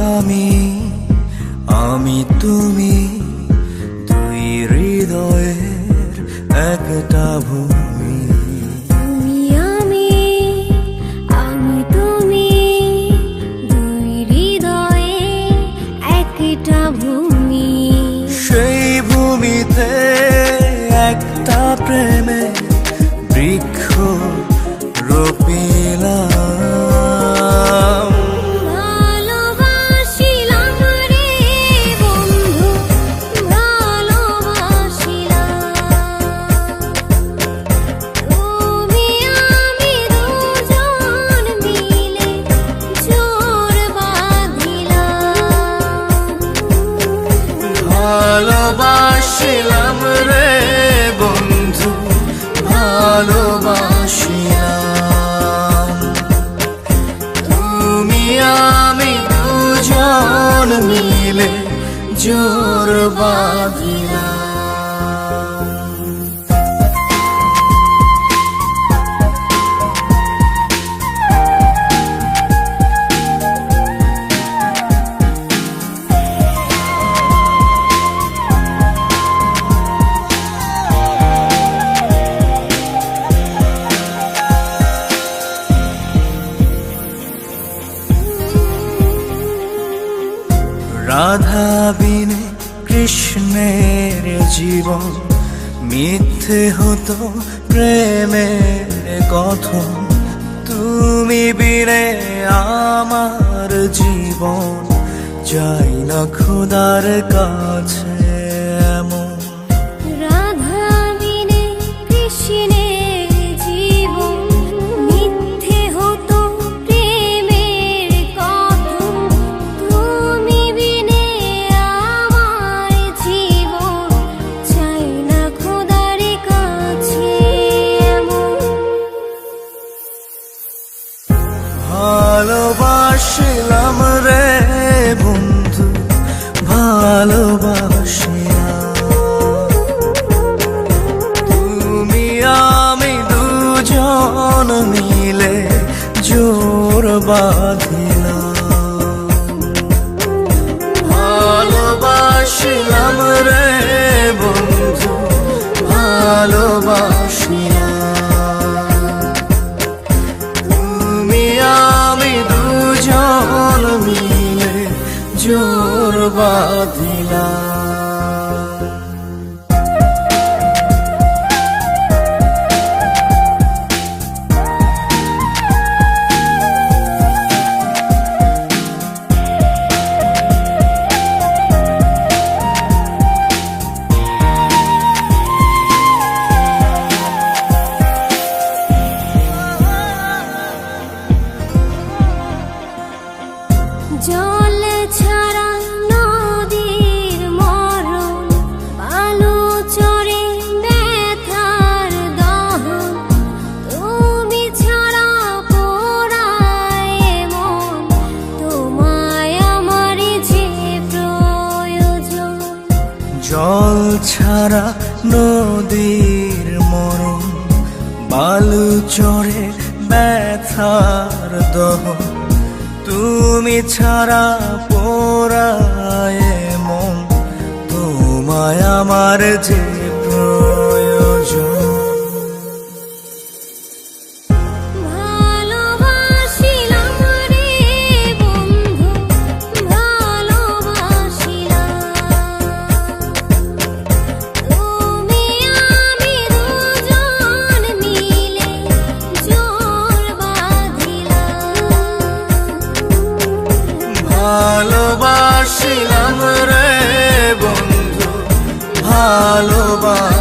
আমি আমি তুমি দুই হৃদয়ের একটা ভূমি। তুমি আমি আমি তুমি দুই হৃদয়ের একটা ভূমি। সেই ভূমিতে একটা প্রেমের বৃক্ষ রোপিলাম। ভালোবাসিলাম রে বন্ধু, ভালোবাসিলাম। তুমি আমি দুজন মিলে জোর বাঁধিলাম। ভালোবাসিলাম রে বন্ধু, ভালোবাসিলাম। তুমি আমি দুজন মিলে জোর বাঁধিলাম। রাধা বিনে কৃষ্ণের জীবন, মিথ্যে হতো প্রেমের কথন। তুমি বিনে আমার জীবন চাই না খোদার কাছে এমন। রাধা বিনে কৃষ্ণের জীবন, মিথ্যে হতো প্রেমের কথন। তুমি বিনে আমার জীবন চাই না খোদার কাছে এমন। ভালোবাসিলাম রে বন্ধু, ভালোবাসিলাম। তুমি আমি দুজন মিলে জোর বাঁধিলাম। ভালোবাসিলাম রে বন্ধু, ভালোবাসিলাম। তুমি আমি দুজন মিলে জোর বাঁধিলাম। জল ছাড়া নদীর মরণ, বালু চরে ব্যথার দহন। তুমি ছাড়া পোড়ায় মন, তোমায় আমার যে প্রয়োজন। জল ছাড়া নদীর মরণ, বালু চরে ব্যথার দহন। তুমি ছাড়া পোড়ায় মন, তোমায় আমার যে প্রয়োজন। ভালোবাসিলাম রে বন্ধু, ভালোবাসিলাম। তুমি আমি দুজন মিলে জোর বাঁধিলাম। ভালোবাসিলাম রে বন্ধু, ভালোবাসিলাম।